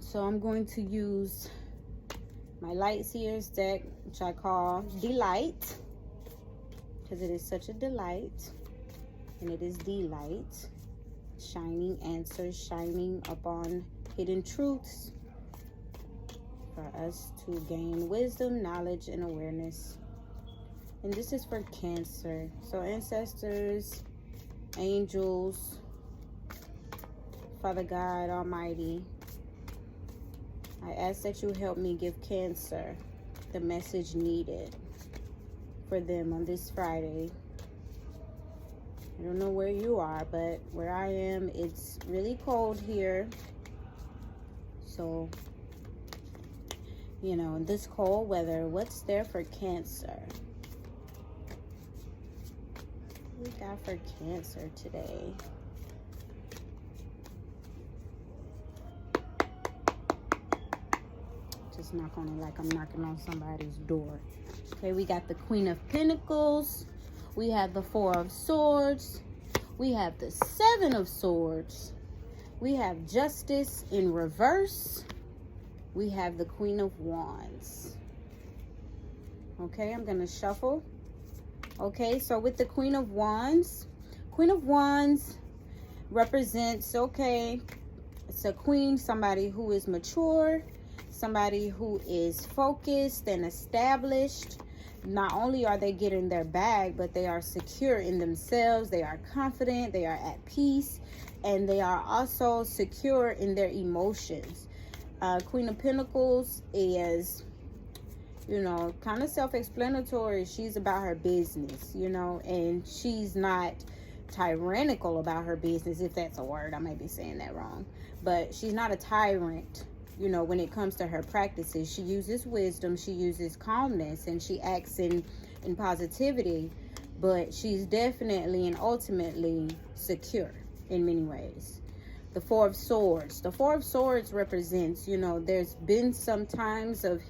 So I'm going to use my Light Seers deck, which I call Delight, because it is such a delight, and it is delight, shining answers, shining upon hidden truths for us to gain wisdom, knowledge, and awareness. And this is for Cancer. So ancestors, angels, Father God Almighty, I ask that you help me give Cancer the message needed for them on this Friday. I don't know where you are, but where I am, it's really cold here. So, you know, in this cold weather, what's there for Cancer? What we got for Cancer today? Just knock on it like I'm knocking on somebody's door. Okay, we got the Queen of Pentacles. We have the Four of Swords. We have the Seven of Swords. We have Justice in reverse. We have the Queen of Wands. Okay, I'm going to shuffle. Okay, so with the Queen of Wands represents, okay, it's a queen, somebody who is mature, somebody who is focused and established. Not only are they getting their bag, but they are secure in themselves. They are confident. They are at peace. And they are also secure in their emotions. Queen of Pentacles is, you know, kind of self-explanatory. She's about her business, you know, and she's not tyrannical about her business, if that's a word. I may be saying that wrong. But she's not a tyrant. You know, when it comes to her practices, she uses wisdom, she uses calmness, and she acts in positivity, but she's definitely and ultimately secure in many ways. The Four of Swords. The Four of Swords represents, you know, there's been some times of,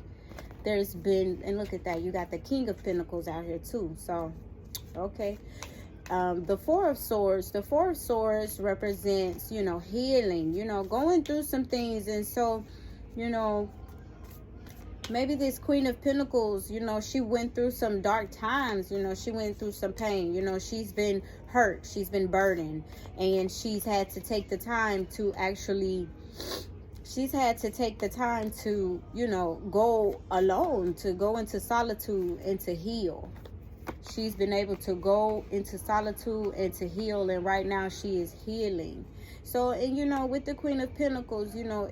and look at that, you got the King of Pentacles out here too. So, okay. The Four of Swords represents, you know, healing, you know, going through some things. And so, you know, maybe this Queen of Pentacles, you know, she went through some dark times, you know, she went through some pain, you know, she's been hurt, she's been burdened, and she's had to take the time to actually, you know, go alone, to go into solitude and to heal. She's been able to go into solitude and to heal, and right now she is healing. So, and you know, with the Queen of Pentacles, you know,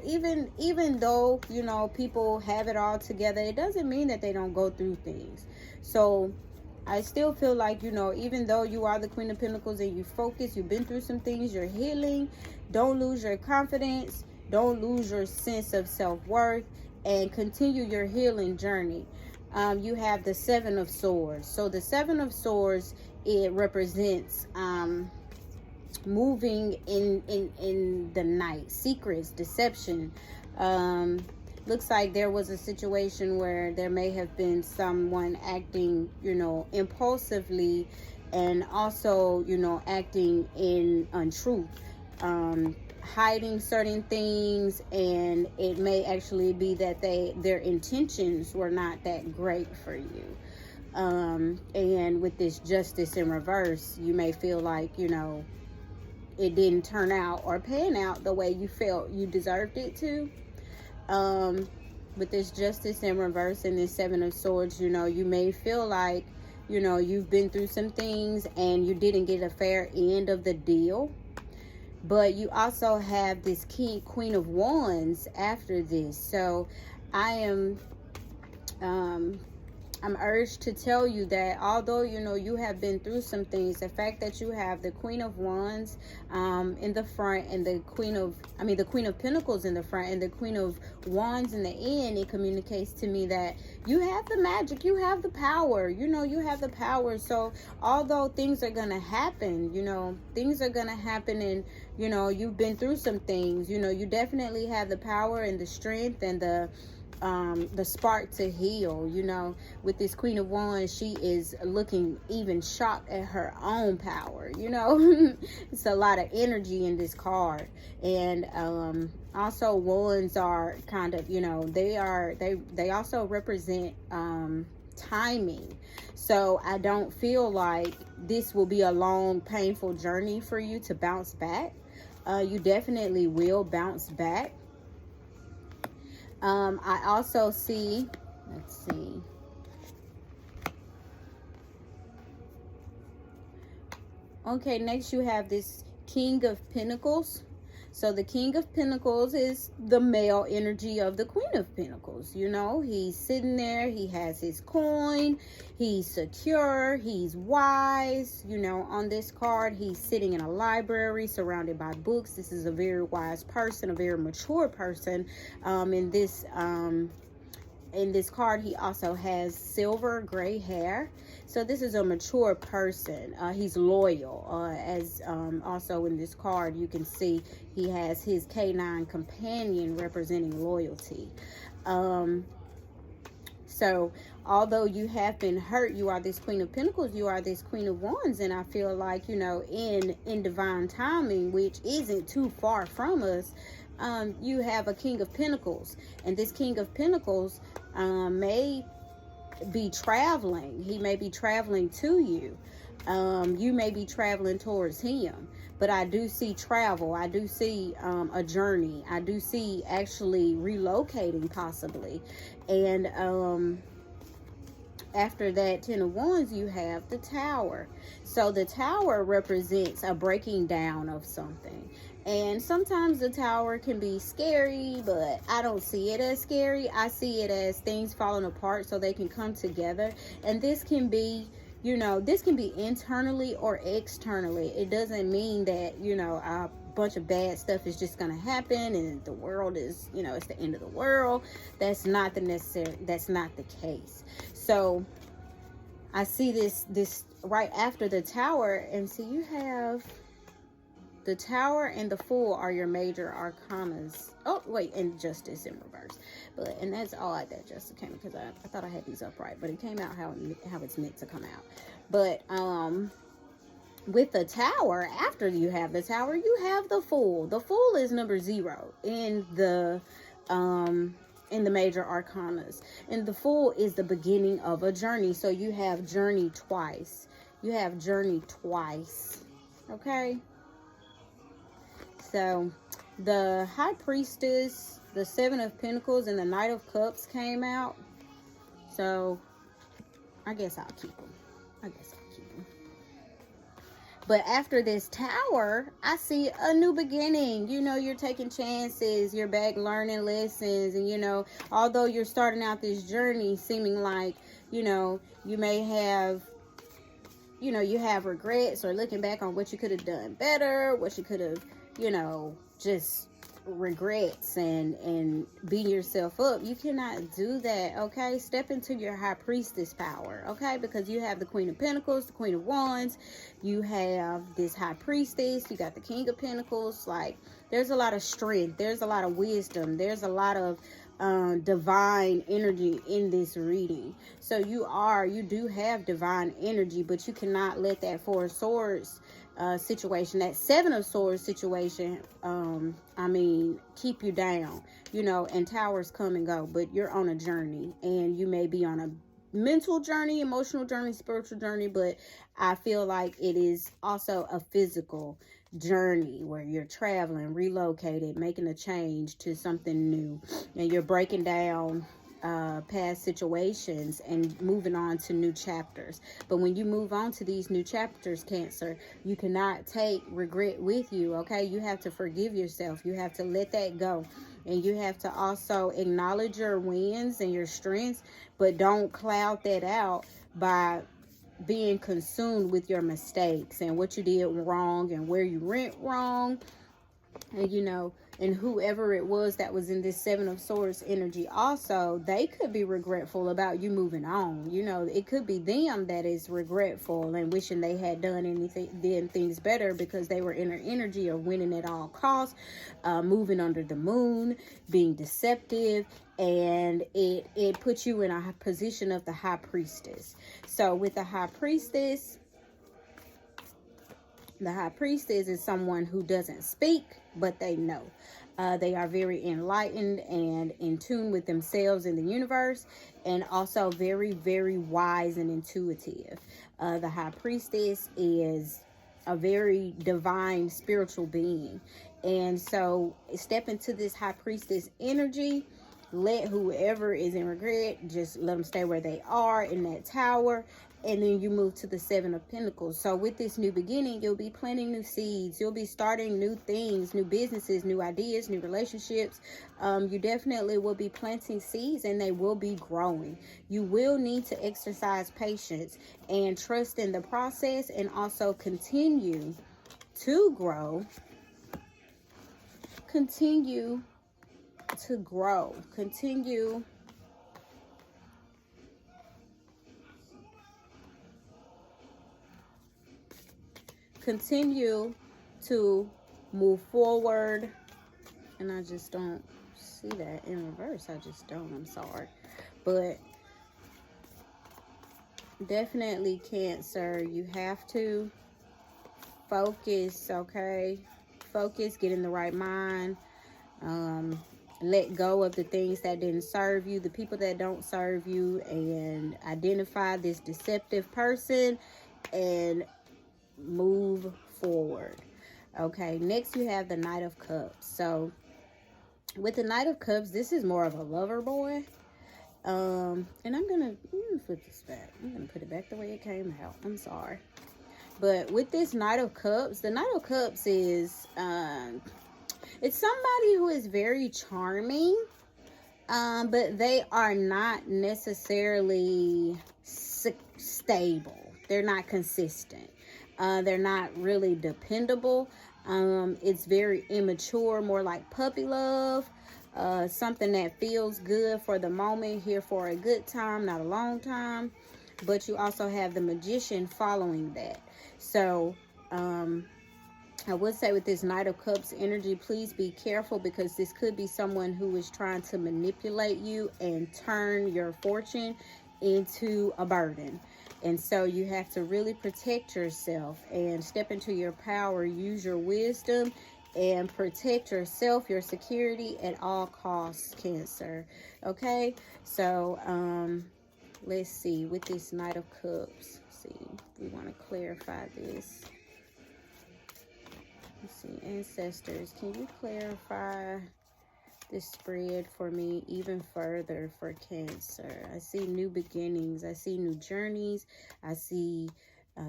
even though, you know, people have it all together, it doesn't mean that they don't go through things. So I still feel like, you know, even though you are the Queen of Pentacles and you focus, you've been through some things, you're healing, don't lose your confidence, don't lose your sense of self-worth, and continue your healing journey. You have the Seven of Swords. So the Seven of Swords, it represents moving in the night, secrets, deception. Looks like there was a situation where there may have been someone acting, you know, impulsively, and also, you know, acting in untruth, hiding certain things, and it may actually be that their intentions were not that great for you. And with this Justice in reverse, you may feel like, you know, it didn't turn out or pan out the way you felt you deserved it to. With this Justice in reverse and this Seven of Swords, you know, you may feel like, you know, you've been through some things and you didn't get a fair end of the deal. But you also have this Queen of Wands after this. So I'm urged to tell you that although, you know, you have been through some things, the fact that you have the Queen of Wands in the front, and the Queen of Pentacles in the front, and the Queen of Wands in the end, it communicates to me that you have the magic, you have the power, you know, you have the power. So although things are gonna happen, you know, and, you know, you've been through some things, you know, you definitely have the power and the strength and the the spark to heal. You know, with this Queen of Wands, she is looking even shocked at her own power. You know, it's a lot of energy in this card. And also wands are kind of, you know, they also represent timing. So I don't feel like this will be a long, painful journey for you to bounce back. You definitely will bounce back. I also see, let's see. Okay, next you have this King of Pentacles. So the King of Pentacles is the male energy of the Queen of Pentacles. You know, he's sitting there. He has his coin. He's secure. He's wise. You know, on this card, he's sitting in a library surrounded by books. This is a very wise person, a very mature person. In this card, he also has silver gray hair. So this is a mature person. He's loyal. Also in this card, you can see he has his canine companion representing loyalty. So although you have been hurt, you are this Queen of Pentacles, you are this Queen of Wands, and I feel like, you know, in divine timing, which isn't too far from us, you have a King of Pentacles, and this King of Pentacles may be traveling. He may be traveling to you. You may be traveling towards him, but I do see travel. I do see a journey. I do see actually relocating possibly. And after that Ten of Wands, you have the Tower. So the Tower represents a breaking down of something. And sometimes the Tower can be scary, but I don't see it as scary. I see it as things falling apart so they can come together. And this can be, you know, this can be internally or externally. It doesn't mean that, you know, a bunch of bad stuff is just going to happen and the world is, you know, it's the end of the world. That's not that's not the case. So I see this right after the Tower, and so you have the Tower and the Fool are your major arcanas. Oh, wait, and Justice in reverse. And that's odd that Justice came, because I thought I had these upright, but it came out how it's meant to come out. But with the Tower, after you have the Tower, you have the Fool. The Fool is number 0 in the major arcanas, and the Fool is the beginning of a journey. So you have journey twice. You have journey twice. Okay. So the High Priestess, the Seven of Pentacles, and the Knight of Cups came out. So I guess I'll keep them. But after this Tower, I see a new beginning. You know, you're taking chances. You're back learning lessons. And, you know, although you're starting out this journey seeming like, you know, you may have, you know, you have regrets or looking back on what you could have done better, what you could have, you know, just regrets and beating yourself up. You cannot do that. Okay, step into your High Priestess power. Okay, because you have the Queen of Pentacles, the Queen of Wands, you have this High Priestess, you got the King of Pentacles. Like, there's a lot of strength, there's a lot of wisdom, there's a lot of divine energy in this reading. So you do have divine energy, but you cannot let that Four of Swords situation, that Seven of Swords situation, keep you down, you know. And Towers come and go, but you're on a journey, and you may be on a mental journey, emotional journey, spiritual journey, but I feel like it is also a physical journey where you're traveling, relocated, making a change to something new, and you're breaking down past situations and moving on to new chapters. But when you move on to these new chapters, Cancer, you cannot take regret with you. Okay, you have to forgive yourself. You have to let that go, and you have to also acknowledge your wins and your strengths, but don't cloud that out by being consumed with your mistakes and what you did wrong and where you went wrong. And you know, and whoever it was that was in this Seven of Swords energy also, they could be regretful about you moving on. You know, it could be them that is regretful and wishing they had done things better, because they were in their energy of winning at all costs, moving under the moon, being deceptive, and it puts you in a position of the High Priestess. So with the High Priestess, the High Priestess is someone who doesn't speak, but they know. They are very enlightened and in tune with themselves in the universe, and also very, very wise and intuitive. The High Priestess is a very divine spiritual being. And so step into this High Priestess energy. Let whoever is in regret, just let them stay where they are in that tower. And then you move to the Seven of Pentacles. So with this new beginning, you'll be planting new seeds. You'll be starting new things, new businesses, new ideas, new relationships. You definitely will be planting seeds, and they will be growing. You will need to exercise patience and trust in the process, and also continue to grow. Continue to grow. Continue to move forward. And I just don't see that in reverse. I just don't. I'm sorry. But definitely, Cancer, you have to focus, okay? Focus, get in the right mind. Let go of the things that didn't serve you, the people that don't serve you, and identify this deceptive person and move forward. Okay, next you have the Knight of Cups. So with the Knight of Cups, this is more of a lover boy. And I'm gonna flip this back. I'm gonna put it back the way it came out. I'm sorry. But with this Knight of Cups, the Knight of Cups is it's somebody who is very charming, but they are not necessarily stable. They're not consistent. They're not really dependable. It's very immature, more like puppy love. Something that feels good for the moment, here for a good time, not a long time. But you also have the Magician following that. So, I would say with this Knight of Cups energy, please be careful, because this could be someone who is trying to manipulate you and turn your fortune into a burden. And so you have to really protect yourself and step into your power, use your wisdom, and protect yourself, your security at all costs, Cancer. Okay, so let's see, with this Knight of Cups, see, we want to clarify this. Let's see, ancestors, can you clarify this spread for me even further for Cancer? I see new beginnings. I see new journeys. I see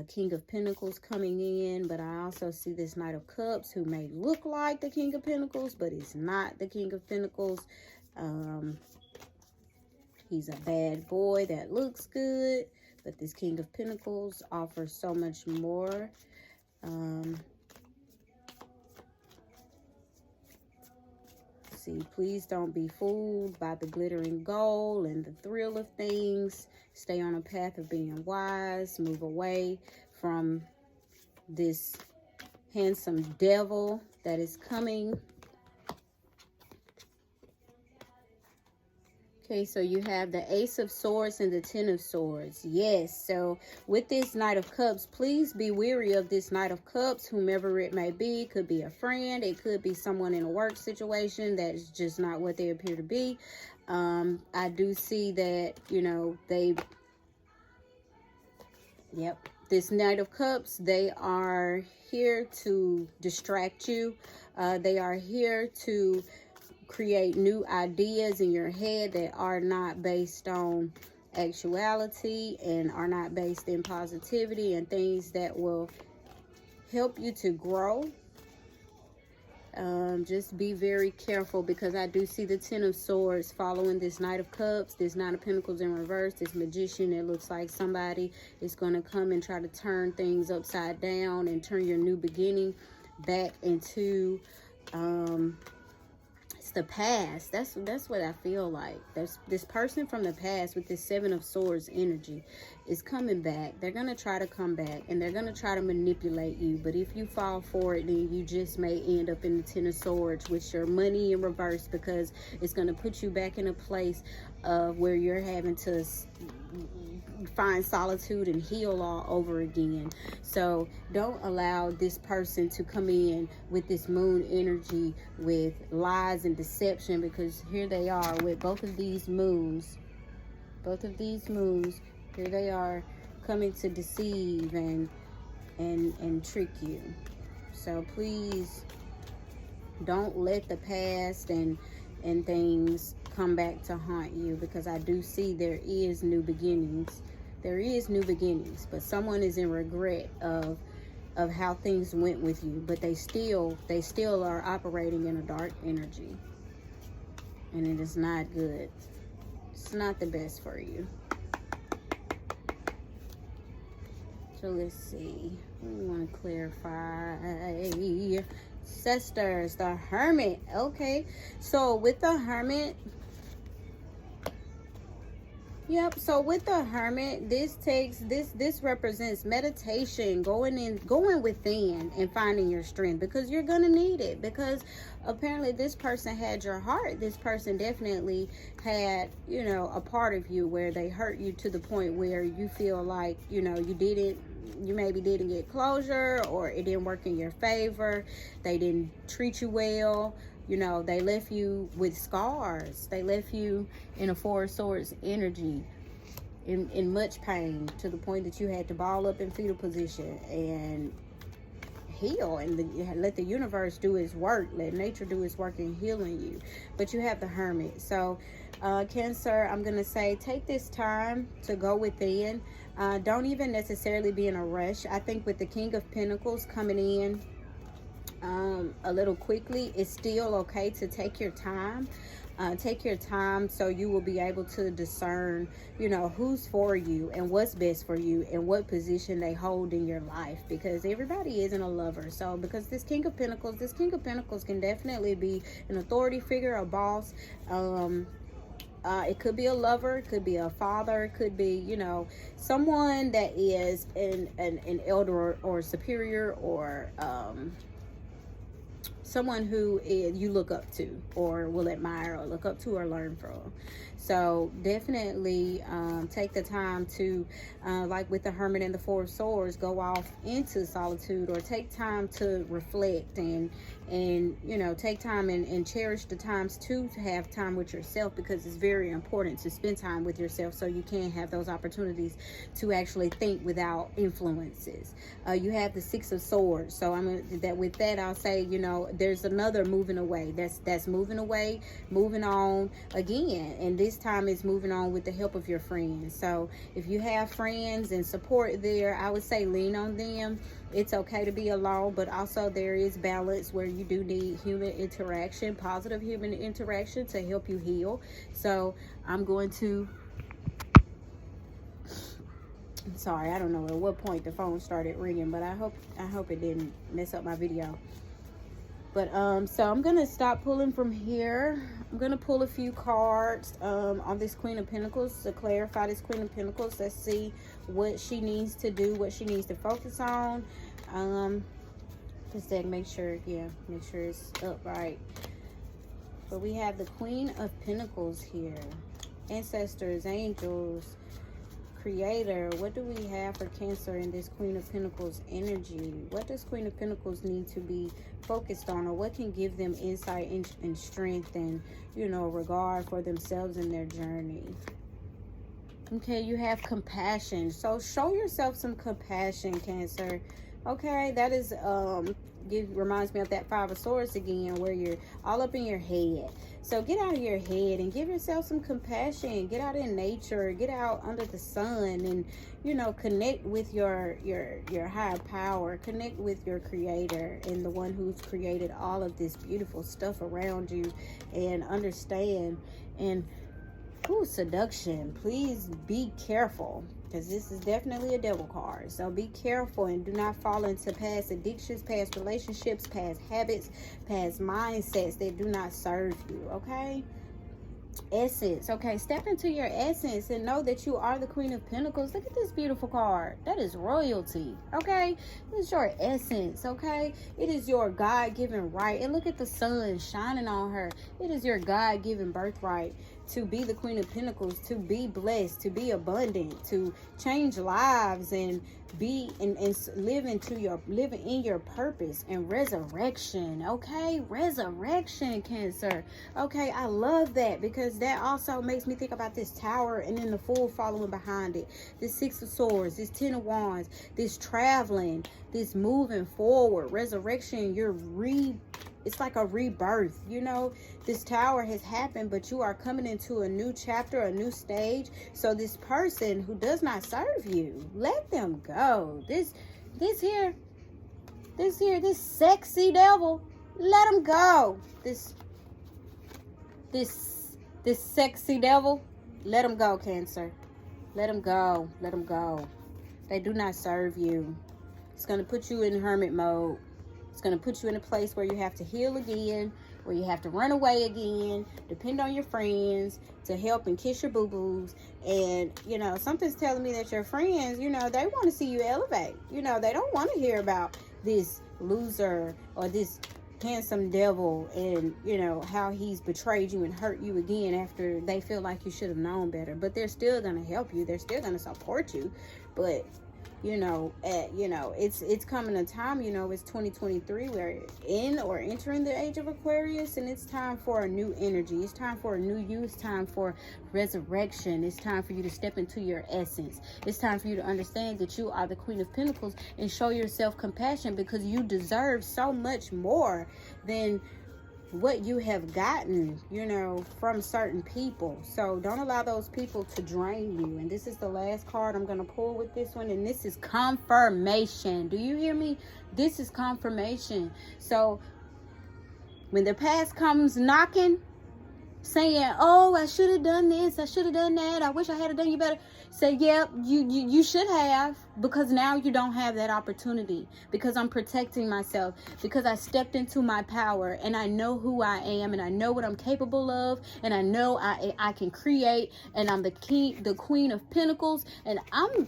King of Pentacles coming in, but I also see this Knight of Cups who may look like the King of Pentacles, but he's not the King of Pentacles. He's a bad boy that looks good, but this King of Pentacles offers so much more. See, please don't be fooled by the glittering gold and the thrill of things. Stay on a path of being wise. Move away from this handsome devil that is coming. Okay, so you have the Ace of Swords and the Ten of Swords. Yes, so with this Knight of Cups, please be wary of this Knight of Cups, whomever it may be. It could be a friend. It could be someone in a work situation that is just not what they appear to be. I do see that, you know, this Knight of Cups, they are here to distract you. They are here to create new ideas in your head that are not based on actuality and are not based in positivity and things that will help you to grow. Just be very careful, because I do see the Ten of Swords following this Knight of Cups, this Nine of Pentacles in reverse, this Magician. It looks like somebody is going to come and try to turn things upside down and turn your new beginning back into It's the past. That's what I feel like. There's this person from the past with this Seven of Swords energy is coming back. They're gonna try to come back, and they're gonna try to manipulate you. But if you fall for it, then you just may end up in the Ten of Swords with your money in reverse, because it's gonna put you back in a place of where you're having to find solitude and heal all over again. So don't allow this person to come in with this moon energy with lies and deception, because here they are with both of these moons, here they are coming to deceive and trick you. So please don't let the past and things come back to haunt you, because I do see there is new beginnings. There is new beginnings, but someone is in regret of how things went with you, but they still are operating in a dark energy, and it is not good. It's not the best for you. So let's see. We want to clarify. Sisters, the Hermit. Okay, so with the Hermit, yep, so with the Hermit, this represents meditation, going within and finding your strength, because you're gonna need it, because apparently this person had your heart. This person definitely had, you know, a part of you where they hurt you to the point where you feel like, you know, you maybe didn't get closure, or it didn't work in your favor. They didn't treat you well. You know, they left you with scars. They left you in a Four of Swords energy, in much pain, to the point that you had to ball up in fetal position and heal, and let the universe do its work. Let nature do its work in healing you. But you have the Hermit. So Cancer, I'm going to say, take this time to go within. Don't even necessarily be in a rush. I think with the King of Pentacles coming in a little quickly, it's still okay to take your time. Take your time, so you will be able to discern, you know, who's for you and what's best for you and what position they hold in your life, because everybody isn't a lover. So because this King of Pentacles can definitely be an authority figure, a boss. It could be a lover, it could be a father, it could be, you know, someone that is an elder or superior, or someone who you look up to or will admire or look up to or learn from. So definitely take the time to, like with the Hermit and the Four of Swords, go off into solitude, or take time to reflect and you know, take time and cherish the times to have time with yourself, because it's very important to spend time with yourself so you can have those opportunities to actually think without influences. You have the Six of Swords, so with that I'll say, you know, there's another moving away. That's moving away, moving on again, and this time it's moving on with the help of your friends. So if you have friends and support there, I would say lean on them. It's okay to be alone, but also there is balance where you do need human interaction, positive human interaction, to help you heal. So I'm sorry, I don't know at what point the phone started ringing, but I hope it didn't mess up my video. But so I'm gonna stop pulling from here. I'm gonna pull a few cards on this Queen of Pentacles to clarify this Queen of Pentacles. Let's see what she needs to do, what she needs to focus on. Just to make sure it's upright. But we have the Queen of Pentacles here. Ancestors, angels, Creator. What do we have for Cancer in this Queen of Pentacles energy? What does Queen of Pentacles need to be focused on, or what can give them insight and strength and, you know, regard for themselves and their journey? Okay, you have compassion. So show yourself some compassion, Cancer. Okay, that is reminds me of that Five of Swords again, where you're all up in your head. So get out of your head and give yourself some compassion. Get out in nature, get out under the sun, and, you know, connect with your higher power, connect with your Creator and the one who's created all of this beautiful stuff around you, and understand. And seduction, please be careful. because this is definitely a devil card. So be careful and do not fall into past addictions, past relationships, past habits, past mindsets that do not serve you, okay? Essence. Okay, step into your essence and know that you are the Queen of Pentacles. Look at this beautiful card. That is royalty. Okay, this is your essence. Okay, it is your God-given right. And look at the sun shining on her. It is your God-given birthright to be the Queen of Pentacles, to be blessed, to be abundant, to change lives and be and living in your purpose and resurrection. Okay, resurrection, Cancer. Okay, I love that, because that also makes me think about this Tower and then the Fool following behind it, this Six of Swords, this Ten of Wands, this traveling, this moving forward, resurrection. It's like a rebirth, you know. This Tower has happened, but you are coming into a new chapter, a new stage. So this person who does not serve you, let them go. This sexy devil, let him go. This sexy devil, let him go, Cancer. Let him go. Let him go. They do not serve you. It's going to put you in hermit mode. It's going to put you in a place where you have to heal again, where you have to run away again, depend on your friends to help and kiss your boo-boos. And, you know, something's telling me that your friends, you know, they want to see you elevate. You know, they don't want to hear about this loser or this handsome devil and, you know, how he's betrayed you and hurt you again after they feel like you should have known better. But they're still going to help you. They're still going to support you. But it's coming a time, you know, it's 2023, we're entering the age of Aquarius, and it's time for a new energy. It's time for a new you. It's time for resurrection. It's time for you to step into your essence. It's time for you to understand that you are the Queen of Pentacles and show yourself compassion, because you deserve so much more than what you have gotten, you know, from certain people. So don't allow those people to drain you. And this is the last card I'm going to pull with this one. And this is confirmation. Do you hear me? This is confirmation. So when the past comes knocking, saying, oh, I should have done this, I should have done that, I wish I had done you better, say, yep, you should have, because now you don't have that opportunity, because I'm protecting myself, because I stepped into my power, and I know who I am, and I know what I'm capable of, and I know I can create, and I'm the Queen of Pentacles, and I'm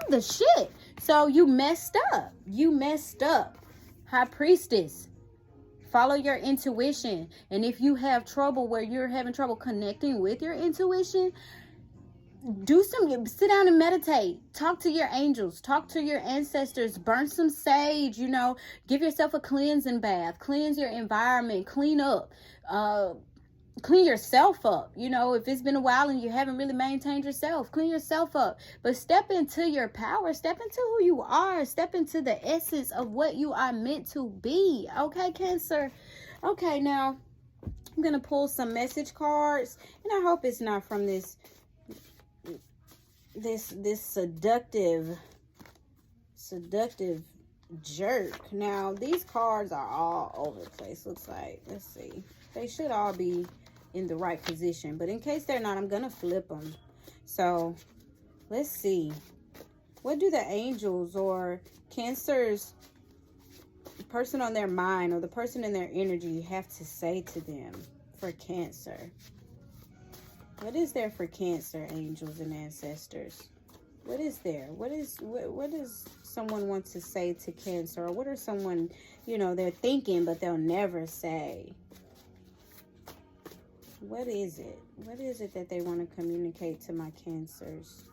the shit. So you messed up. High Priestess. Follow your intuition. And if you have trouble where you're having trouble connecting with your intuition, sit down and meditate. Talk to your angels. Talk to your ancestors. Burn some sage, you know. Give yourself a cleansing bath. Cleanse your environment. Clean up. Clean yourself up. You know, if it's been a while and you haven't really maintained yourself, clean yourself up. But step into your power. Step into who you are. Step into the essence of what you are meant to be. Okay, Cancer? Okay, now I'm going to pull some message cards. And I hope it's not from this seductive jerk. Now, these cards are all over the place, looks like. Let's see. They should all be in the right position, but in case they're not, I'm gonna flip them. So let's see, what do the angels or Cancer's person on their mind or the person in their energy have to say to them for Cancer? What is there for Cancer, angels and ancestors? What is there? What does someone want to say to Cancer? Or what are someone, you know, they're thinking but they'll never say? What is it? What is it that they want to communicate to my Cancers?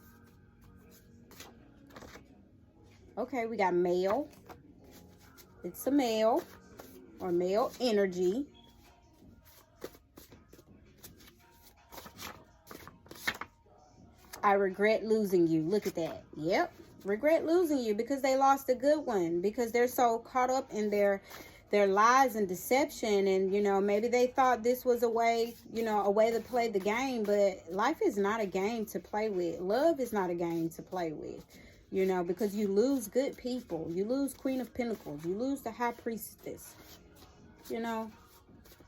Okay, we got male. It's a male or male energy. I regret losing you. Look at that. Yep. Regret losing you because they lost a good one. Because they're so caught up in their lies and deception, and you know, maybe they thought this was a way to play the game, but life is not a game to play with. Love is not a game to play with, you know, because you lose good people. You lose Queen of Pentacles, you lose the High Priestess, you know,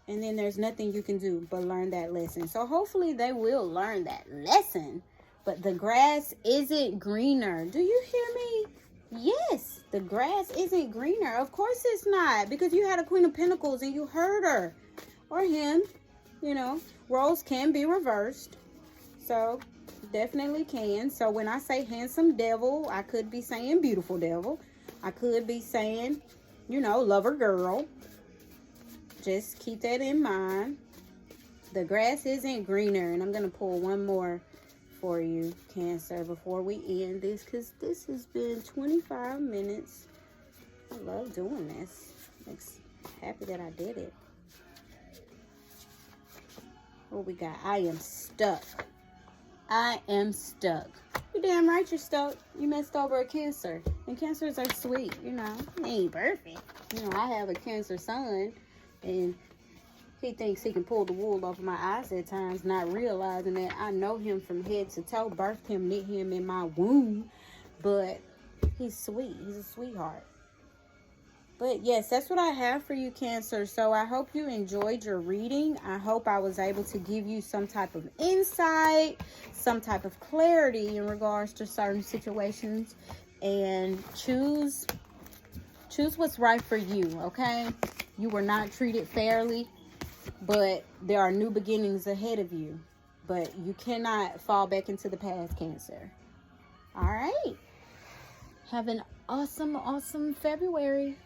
and then there's nothing you can do but learn that lesson. So hopefully they will learn that lesson But the grass isn't greener. Do you hear me? Yes, the grass isn't greener. Of course it's not, because you had a Queen of Pentacles and you hurt her or him. You know, roles can be reversed. So, definitely can. So, when I say handsome devil, I could be saying beautiful devil. I could be saying, you know, lover girl. Just keep that in mind. The grass isn't greener. And I'm going to pull one more for you, Cancer, before we end this, because this has been 25 minutes. I love doing this. Makes happy that I did it. What we got? I am stuck. I am stuck. You're damn right you're stuck. You messed over a Cancer. And Cancers are sweet, you know. They ain't perfect. You know, I have a Cancer son, and he thinks he can pull the wool over my eyes at times, not realizing that I know him from head to toe, birthed him, knit him in my womb. But he's sweet. He's a sweetheart. But yes, that's what I have for you, Cancer. So I hope you enjoyed your reading. I hope I was able to give you some type of insight, some type of clarity in regards to certain situations. And choose what's right for you, okay? You were not treated fairly, but there are new beginnings ahead of you. But you cannot fall back into the past, Cancer. All right. Have an awesome, awesome February.